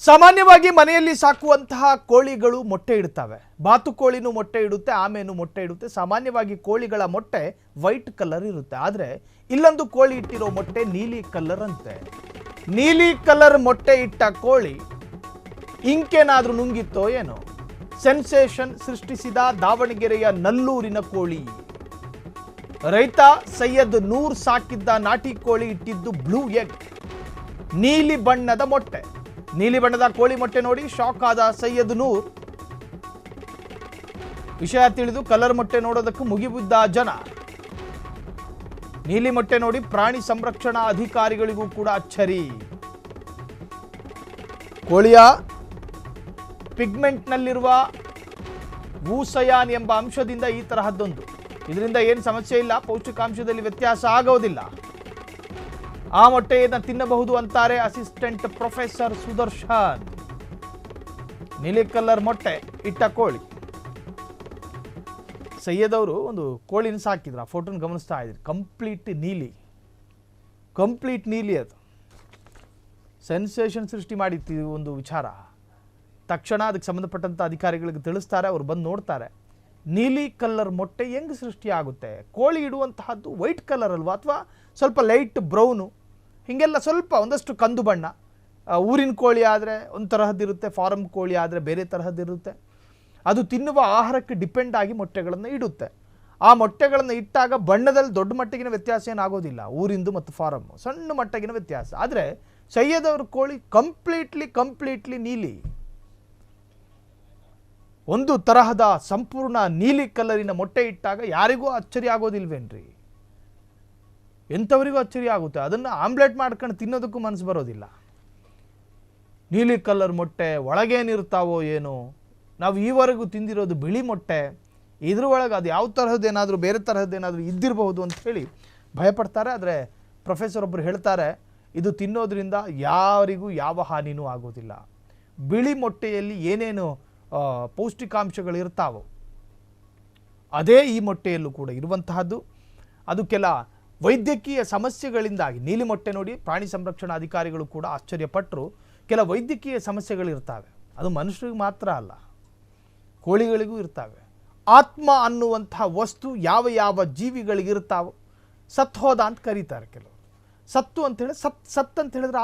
ಸಾಮಾನ್ಯವಾಗಿ ಮನೆಯಲ್ಲಿ ಸಾಕುವಂತಹ ಕೋಳಿಗಳು ಮೊಟ್ಟೆ ಇಡುತ್ತವೆ. ಬಾತುಕೋಳಿನೂ ಮೊಟ್ಟೆ ಇಡುತ್ತೆ, ಆಮೆನೂ ಮೊಟ್ಟೆ ಇಡುತ್ತೆ. ಸಾಮಾನ್ಯವಾಗಿ ಕೋಳಿಗಳ ಮೊಟ್ಟೆ ವೈಟ್ ಕಲರ್ ಇರುತ್ತೆ. ಆದರೆ ಇಲ್ಲೊಂದು ಕೋಳಿ ಇಟ್ಟಿರೋ ಮೊಟ್ಟೆ ನೀಲಿ ಕಲರ್ ಅಂತೆ. ನೀಲಿ ಕಲರ್ ಮೊಟ್ಟೆ ಇಟ್ಟ ಕೋಳಿ ಇಂಕೇನಾದ್ರೂ ನುಂಗಿತ್ತೋ ಏನೋ. ಸೆನ್ಸೇಷನ್ ಸೃಷ್ಟಿಸಿದ ದಾವಣಗೆರೆಯ ನಲ್ಲೂರಿನ ಕೋಳಿ. ರೈತ ಸೈಯದ್ ನೂರ್ ಸಾಕಿದ್ದ ನಾಟಿ ಕೋಳಿ ಇಟ್ಟಿದ್ದು ಬ್ಲೂ ಎಗ್, ನೀಲಿ ಬಣ್ಣದ ಮೊಟ್ಟೆ. ನೀಲಿ ಬಣ್ಣದ ಕೋಳಿ ಮೊಟ್ಟೆ ನೋಡಿ ಶಾಕ್ ಆದ ಸೈಯದ್ ನೂರ್. ವಿಷಯ ತಿಳಿದು ಕಲರ್ ಮೊಟ್ಟೆ ನೋಡೋದಕ್ಕೂ ಮುಗಿಬಿದ್ದ ಜನ. ನೀಲಿ ಮೊಟ್ಟೆ ನೋಡಿ ಪ್ರಾಣಿ ಸಂರಕ್ಷಣಾ ಅಧಿಕಾರಿಗಳಿಗೂ ಕೂಡ ಅಚ್ಚರಿ. ಕೋಳಿಯ ಪಿಗ್ಮೆಂಟ್ನಲ್ಲಿರುವ ವೂಸಯಾನ್ ಎಂಬ ಅಂಶದಿಂದ ಈ ತರಹದ್ದೊಂದು. ಇದರಿಂದ ಏನು ಸಮಸ್ಯೆ ಇಲ್ಲ, ಪೌಷ್ಟಿಕಾಂಶದಲ್ಲಿ ವ್ಯತ್ಯಾಸ ಆಗೋದಿಲ್ಲ. ಆ ಮೊಟ್ಟೆಯನ್ನು ತಿನ್ನಬಹುದು ಅಂತಾರೆ ಅಸಿಸ್ಟೆಂಟ್ ಪ್ರೊಫೆಸರ್ ಸುದರ್ಶನ್. ನೀಲಿ ಕಲರ್ ಮೊಟ್ಟೆ ಇಟ್ಟ ಕೋಳಿ. ಸೈಯದ್ ಅವರು ಒಂದು ಕೋಳಿನ ಸಾಕಿದ್ರು, ಆ ಫೋಟೋನ ಗಮನಿಸ್ತಾ ಇದ್ರಿ. ಕಂಪ್ಲೀಟ್ ನೀಲಿ ಅದು. ಸೆನ್ಸೇಷನ್ ಸೃಷ್ಟಿ ಮಾಡಿತ್ತು ಒಂದು ವಿಚಾರ. ತಕ್ಷಣ ಅದಕ್ಕೆ ಸಂಬಂಧಪಟ್ಟಂಥ ಅಧಿಕಾರಿಗಳಿಗೆ ತಿಳಿಸ್ತಾರೆ, ಅವರು ಬಂದು ನೋಡ್ತಾರೆ. ನೀಲಿ ಕಲರ್ ಮೊಟ್ಟೆ ಹೆಂಗೆ ಸೃಷ್ಟಿ ಆಗುತ್ತೆ? ಕೋಳಿ ಇಡುವಂತಹದ್ದು ವೈಟ್ ಕಲರ್ ಅಲ್ವಾ, ಅಥವಾ ಸ್ವಲ್ಪ ಲೈಟ್ ಬ್ರೌನು, ಹೀಗೆಲ್ಲ ಸ್ವಲ್ಪ ಒಂದಷ್ಟು ಕಂದು ಬಣ್ಣ. ಊರಿನ ಕೋಳಿ ಆದರೆ ಒಂದು ತರಹದ್ದಿರುತ್ತೆ, ಫಾರಮ್ ಕೋಳಿ ಆದರೆ ಬೇರೆ ತರಹದ್ದಿರುತ್ತೆ. ಅದು ತಿನ್ನುವ ಆಹಾರಕ್ಕೆ ಡಿಪೆಂಡ್ ಆಗಿ ಮೊಟ್ಟೆಗಳನ್ನು ಇಡುತ್ತೆ. ಆ ಮೊಟ್ಟೆಗಳನ್ನು ಇಟ್ಟಾಗ ಬಣ್ಣದಲ್ಲಿ ದೊಡ್ಡ ಮಟ್ಟಿಗಿನ ವ್ಯತ್ಯಾಸ ಏನಾಗೋದಿಲ್ಲ. ಊರಿಂದು ಮತ್ತು ಫಾರಮ್ ಸಣ್ಣ ಮಟ್ಟಿಗಿನ ವ್ಯತ್ಯಾಸ. ಆದರೆ ಸೈಯದ್ ಅವ್ರ ಕೋಳಿ ಕಂಪ್ಲೀಟ್ಲಿ ನೀಲಿ. ಒಂದು ತರಹದ ಸಂಪೂರ್ಣ ನೀಲಿ ಕಲರಿನ ಮೊಟ್ಟೆ ಇಟ್ಟಾಗ ಯಾರಿಗೂ ಅಚ್ಚರಿ ಆಗೋದಿಲ್ವೇನ್ರಿ? ಎಂಥವರಿಗೂ ಅಚ್ಚರಿ ಆಗುತ್ತೆ. ಅದನ್ನು ಆಮ್ಲೆಟ್ ಮಾಡ್ಕೊಂಡು ತಿನ್ನೋದಕ್ಕೂ ಮನಸ್ಸು ಬರೋದಿಲ್ಲ. ನೀಲಿ ಕಲರ್ ಮೊಟ್ಟೆ ಒಳಗೇನಿರ್ತಾವೋ ಏನೋ. ನಾವು ಈವರೆಗೂ ತಿಂದಿರೋದು ಬಿಳಿ ಮೊಟ್ಟೆ. ಇದ್ರ ಒಳಗೆ ಅದು ಯಾವ ತರಹದ್ದೇನಾದರೂ ಬೇರೆ ತರಹದ್ದೇನಾದರೂ ಇದ್ದಿರಬಹುದು ಅಂತ ಹೇಳಿ ಭಯಪಡ್ತಾರೆ. ಆದರೆ ಪ್ರೊಫೆಸರ್ ಒಬ್ಬರು ಹೇಳ್ತಾರೆ, ಇದು ತಿನ್ನೋದ್ರಿಂದ ಯಾರಿಗೂ ಯಾವ ಹಾನಿನೂ ಆಗೋದಿಲ್ಲ. ಬಿಳಿ ಮೊಟ್ಟೆಯಲ್ಲಿ ಏನೇನು ಪೌಷ್ಟಿಕಾಂಶಗಳಿರ್ತಾವೋ ಅದೇ ಈ ಮೊಟ್ಟೆಯಲ್ಲೂ ಕೂಡ ಇರುವಂತಹದ್ದು. ಅದು ಕೆಲ ವೈದ್ಯಕೀಯ ಸಮಸ್ಯೆಗಳಿಂದಾಗಿ, ನೀಲಿ ಮೊಟ್ಟೆ ನೋಡಿ ಪ್ರಾಣಿ ಸಂರಕ್ಷಣಾ ಅಧಿಕಾರಿಗಳು ಕೂಡ ಆಶ್ಚರ್ಯಪಟ್ಟರು. ಕೆಲ ವೈದ್ಯಕೀಯ ಸಮಸ್ಯೆಗಳಿರ್ತವೆ. ಅದು ಮನುಷ್ಯರಿಗೆ ಮಾತ್ರ ಅಲ್ಲ, ಕೋಳಿಗಳಿಗೂ ಇರ್ತವೆ. ಆತ್ಮ ಅನ್ನುವಂತಹ ವಸ್ತು ಯಾವ ಯಾವ ಜೀವಿಗಳಿಗಿರ್ತಾವೋ ಸತ್ತು ಹೋದ ಅಂತ ಕರೀತಾರೆ ಕೆಲವರು. ಸತ್ತು ಅಂತೇಳಿ ಸತ್ ಅಂತ ಹೇಳಿದ್ರೆ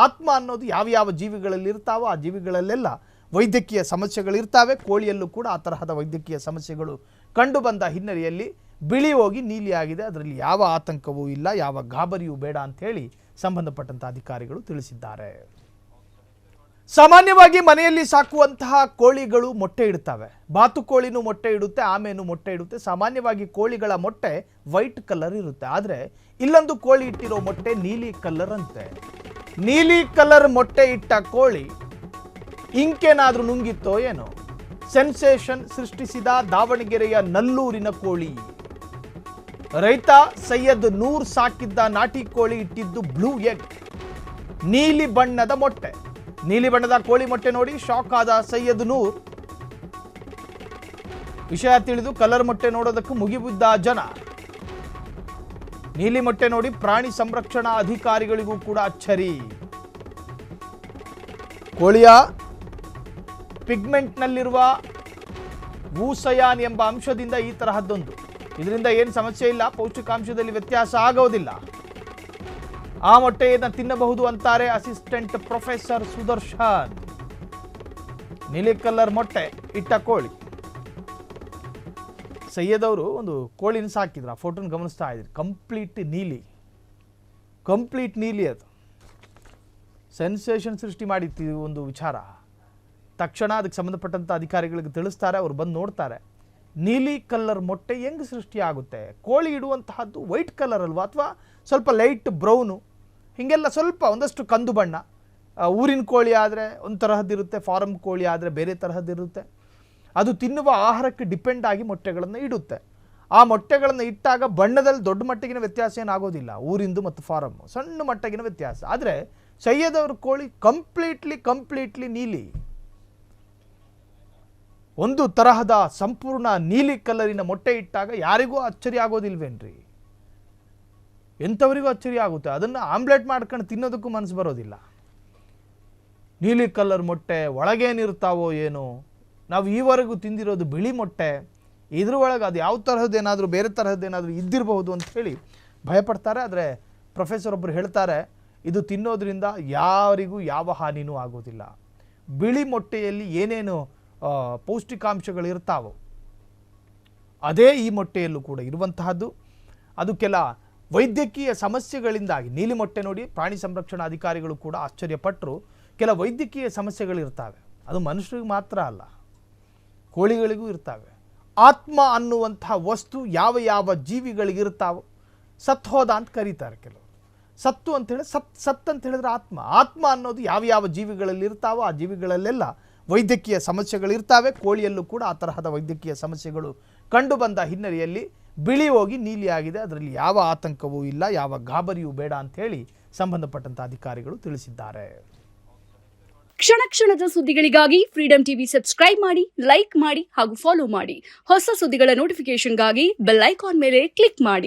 ಆತ್ಮ ಅನ್ನೋದು ಯಾವ ಯಾವ ಜೀವಿಗಳಲ್ಲಿ ಇರ್ತಾವೋ ಆ ಜೀವಿಗಳಲ್ಲೆಲ್ಲ ವೈದ್ಯಕೀಯ ಸಮಸ್ಯೆಗಳಿರ್ತವೆ. ಕೋಳಿಯಲ್ಲೂ ಕೂಡ ಆ ತರಹದ ವೈದ್ಯಕೀಯ ಸಮಸ್ಯೆಗಳು ಕಂಡು ಬಂದ ಹಿನ್ನೆಲೆಯಲ್ಲಿ ಬಿಳಿ ಹೋಗಿ ನೀಲಿ ಆಗಿದೆ. ಅದರಲ್ಲಿ ಯಾವ ಆತಂಕವೂ ಇಲ್ಲ, ಯಾವ ಗಾಬರಿಯೂ ಬೇಡ ಅಂತ ಹೇಳಿ ಸಂಬಂಧಪಟ್ಟಂತ ಅಧಿಕಾರಿಗಳು ತಿಳಿಸಿದ್ದಾರೆ. ಸಾಮಾನ್ಯವಾಗಿ ಮನೆಯಲ್ಲಿ ಸಾಕುವಂತಹ ಕೋಳಿಗಳು ಮೊಟ್ಟೆ ಇಡುತ್ತವೆ. ಬಾತುಕೋಳಿನೂ ಮೊಟ್ಟೆ ಇಡುತ್ತೆ, ಆಮೆನೂ ಮೊಟ್ಟೆ ಇಡುತ್ತೆ. ಸಾಮಾನ್ಯವಾಗಿ ಕೋಳಿಗಳ ಮೊಟ್ಟೆ ವೈಟ್ ಕಲರ್ ಇರುತ್ತೆ. ಆದರೆ ಇಲ್ಲೊಂದು ಕೋಳಿ ಇಟ್ಟಿರೋ ಮೊಟ್ಟೆ ನೀಲಿ ಕಲರ್ ಅಂತೆ. ನೀಲಿ ಕಲರ್ ಮೊಟ್ಟೆ ಇಟ್ಟ ಕೋಳಿ ಇಂಕೇನಾದ್ರೂ ನುಂಗಿತ್ತೋ ಏನೋ. ಸೆನ್ಸೇಷನ್ ಸೃಷ್ಟಿಸಿದ ದಾವಣಗೆರೆಯ ನಲ್ಲೂರಿನ ಕೋಳಿ. ರೈತ ಸೈಯದ್ ನೂರ್ ಸಾಕಿದ್ದ ನಾಟಿ ಕೋಳಿ ಇಟ್ಟಿದ್ದು ಬ್ಲೂ ಎಗ್, ನೀಲಿ ಬಣ್ಣದ ಮೊಟ್ಟೆ. ನೀಲಿ ಬಣ್ಣದ ಕೋಳಿ ಮೊಟ್ಟೆ ನೋಡಿ ಶಾಕ್ ಆದ ಸೈಯದ್ ನೂರ್. ವಿಷಯ ತಿಳಿದು ಕಲರ್ ಮೊಟ್ಟೆ ನೋಡೋದಕ್ಕೂ ಮುಗಿಬಿದ್ದ ಜನ. ನೀಲಿ ಮೊಟ್ಟೆ ನೋಡಿ ಪ್ರಾಣಿ ಸಂರಕ್ಷಣಾ ಅಧಿಕಾರಿಗಳಿಗೂ ಕೂಡ ಅಚ್ಚರಿ. ಕೋಳಿಯ ಪಿಗ್ಮೆಂಟ್ನಲ್ಲಿರುವ ವೂಸಯಾನ್ ಎಂಬ ಅಂಶದಿಂದ ಈ ತರಹದ್ದೊಂದು. ಇದರಿಂದ ಏನು ಸಮಸ್ಯೆ ಇಲ್ಲ, ಪೌಷ್ಟಿಕಾಂಶದಲ್ಲಿ ವ್ಯತ್ಯಾಸ ಆಗೋದಿಲ್ಲ. ಆ ಮೊಟ್ಟೆಯನ್ನು ತಿನ್ನಬಹುದು ಅಂತಾರೆ ಅಸಿಸ್ಟೆಂಟ್ ಪ್ರೊಫೆಸರ್ ಸುದರ್ಶನ್. ನೀಲಿ ಕಲರ್ ಮೊಟ್ಟೆ ಇಟ್ಟ ಕೋಳಿ. ಸೈಯದ್ ಅವರು ಒಂದು ಕೋಳಿನ ಸಾಕಿದ್ರು, ಆ ಫೋಟೋನ ಗಮನಿಸ್ತಾ ಇದ್ರಿ. ಕಂಪ್ಲೀಟ್ ನೀಲಿ ಅದು. ಸೆನ್ಸೇಷನ್ ಸೃಷ್ಟಿ ಮಾಡಿತ್ತು ಒಂದು ವಿಚಾರ. ತಕ್ಷಣ ಅದಕ್ಕೆ ಸಂಬಂಧಪಟ್ಟಂಥ ಅಧಿಕಾರಿಗಳಿಗೆ ತಿಳಿಸ್ತಾರೆ, ಅವರು ಬಂದು ನೋಡ್ತಾರೆ. ನೀಲಿ ಕಲರ್ ಮೊಟ್ಟೆ ಹೆಂಗೆ ಸೃಷ್ಟಿ ಆಗುತ್ತೆ? ಕೋಳಿ ಇಡುವಂತಹದ್ದು ವೈಟ್ ಕಲರ್ ಅಲ್ವಾ, ಅಥವಾ ಸ್ವಲ್ಪ ಲೈಟ್ ಬ್ರೌನು, ಹೀಗೆಲ್ಲ ಸ್ವಲ್ಪ ಒಂದಷ್ಟು ಕಂದು ಬಣ್ಣ. ಊರಿನ ಕೋಳಿ ಆದರೆ ಒಂದು ತರಹದ್ದಿರುತ್ತೆ, ಫಾರಮ್ ಕೋಳಿ ಆದರೆ ಬೇರೆ ತರಹದ್ದಿರುತ್ತೆ. ಅದು ತಿನ್ನುವ ಆಹಾರಕ್ಕೆ ಡಿಪೆಂಡ್ ಆಗಿ ಮೊಟ್ಟೆಗಳನ್ನು ಇಡುತ್ತೆ. ಆ ಮೊಟ್ಟೆಗಳನ್ನು ಇಟ್ಟಾಗ ಬಣ್ಣದಲ್ಲಿ ದೊಡ್ಡ ಮಟ್ಟಿಗಿನ ವ್ಯತ್ಯಾಸ ಏನಾಗೋದಿಲ್ಲ. ಊರಿಂದು ಮತ್ತು ಫಾರಮ್ ಸಣ್ಣ ಮಟ್ಟಿಗಿನ ವ್ಯತ್ಯಾಸ. ಆದರೆ ಸೈಯದ್ ಅವ್ರ ಕೋಳಿ ಕಂಪ್ಲೀಟ್ಲಿ ನೀಲಿ. ಒಂದು ತರಹದ ಸಂಪೂರ್ಣ ನೀಲಿ ಕಲರಿನ ಮೊಟ್ಟೆ ಇಟ್ಟಾಗ ಯಾರಿಗೂ ಅಚ್ಚರಿ ಆಗೋದಿಲ್ವೇನ್ರಿ? ಎಂಥವರಿಗೂ ಅಚ್ಚರಿ ಆಗುತ್ತೆ. ಅದನ್ನು ಆಮ್ಲೆಟ್ ಮಾಡ್ಕೊಂಡು ತಿನ್ನೋದಕ್ಕೂ ಮನಸ್ಸು ಬರೋದಿಲ್ಲ. ನೀಲಿ ಕಲರ್ ಮೊಟ್ಟೆ ಒಳಗೇನಿರ್ತಾವೋ ಏನೋ, ನಾವು ಈವರೆಗೂ ತಿಂದಿರೋದು ಬಿಳಿ ಮೊಟ್ಟೆ, ಇದ್ರ ಒಳಗೆ ಅದು ಯಾವ ತರಹದ್ದೇನಾದರೂ ಬೇರೆ ತರಹದ್ದೇನಾದರೂ ಇದ್ದಿರಬಹುದು ಅಂತ ಹೇಳಿ ಭಯಪಡ್ತಾರೆ. ಆದರೆ ಪ್ರೊಫೆಸರ್ ಒಬ್ಬರು ಹೇಳ್ತಾರೆ, ಇದು ತಿನ್ನೋದ್ರಿಂದ ಯಾರಿಗೂ ಯಾವ ಹಾನಿನೂ ಆಗೋದಿಲ್ಲ. ಬಿಳಿ ಮೊಟ್ಟೆಯಲ್ಲಿ ಏನೇನು ಪೌಷ್ಟಿಕಾಂಶಗಳಿರ್ತಾವೋ ಅದೇ ಈ ಮೊಟ್ಟೆಯಲ್ಲೂ ಕೂಡ ಇರುವಂತಹದ್ದು. ಅದು ಕೆಲ ವೈದ್ಯಕೀಯ ಸಮಸ್ಯೆಗಳಿಂದಾಗಿ, ನೀಲಿ ಮೊಟ್ಟೆ ನೋಡಿ ಪ್ರಾಣಿ ಸಂರಕ್ಷಣಾ ಅಧಿಕಾರಿಗಳು ಕೂಡ ಆಶ್ಚರ್ಯಪಟ್ಟರು. ಕೆಲ ವೈದ್ಯಕೀಯ ಸಮಸ್ಯೆಗಳಿರ್ತವೆ, ಅದು ಮನುಷ್ಯರಿಗೆ ಮಾತ್ರ ಅಲ್ಲ, ಕೋಳಿಗಳಿಗೂ ಇರ್ತವೆ. ಆತ್ಮ ಅನ್ನುವಂತಹ ವಸ್ತು ಯಾವ ಯಾವ ಜೀವಿಗಳಿಗಿರ್ತಾವೋ ಸತ್ ಹೋದ ಅಂತ ಕರೀತಾರೆ ಕೆಲವರು. ಸತ್ತು ಅಂತ ಹೇಳಿ ಸತ್ ಅಂತ ಹೇಳಿದ್ರೆ ಆತ್ಮ ಅನ್ನೋದು ಯಾವ ಯಾವ ಜೀವಿಗಳಲ್ಲಿ ಇರ್ತಾವೋ ಆ ಜೀವಿಗಳಲ್ಲೆಲ್ಲ ವೈದ್ಯಕೀಯ ಸಮಸ್ಯೆಗಳಿರ್ತವೆ. ಕೋಳಿಯಲ್ಲೂ ಕೂಡ ಆ ತರಹದ ವೈದ್ಯಕೀಯ ಸಮಸ್ಯೆಗಳು ಕಂಡು ಬಂದ ಹಿನ್ನೆಲೆಯಲ್ಲಿ ಬಿಳಿ ಹೋಗಿ ನೀಲಿ ಆಗಿದೆ. ಅದರಲ್ಲಿ ಯಾವ ಆತಂಕವೂ ಇಲ್ಲ, ಯಾವ ಗಾಬರಿಯೂ ಬೇಡ ಅಂತ ಹೇಳಿ ಸಂಬಂಧಪಟ್ಟಂತ ಅಧಿಕಾರಿಗಳು ತಿಳಿಸಿದ್ದಾರೆ. ಕ್ಷಣ ಕ್ಷಣದ ಸುದ್ದಿಗಳಿಗಾಗಿ ಫ್ರೀಡಂ ಟಿವಿ ಸಬ್ಸ್ಕ್ರೈಬ್ ಮಾಡಿ, ಲೈಕ್ ಮಾಡಿ ಹಾಗೂ ಫಾಲೋ ಮಾಡಿ. ಹೊಸ ಸುದ್ದಿಗಳ ನೋಟಿಫಿಕೇಶನ್ಗಾಗಿ ಬೆಲ್ ಐಕಾನ್ ಮೇಲೆ ಕ್ಲಿಕ್ ಮಾಡಿ.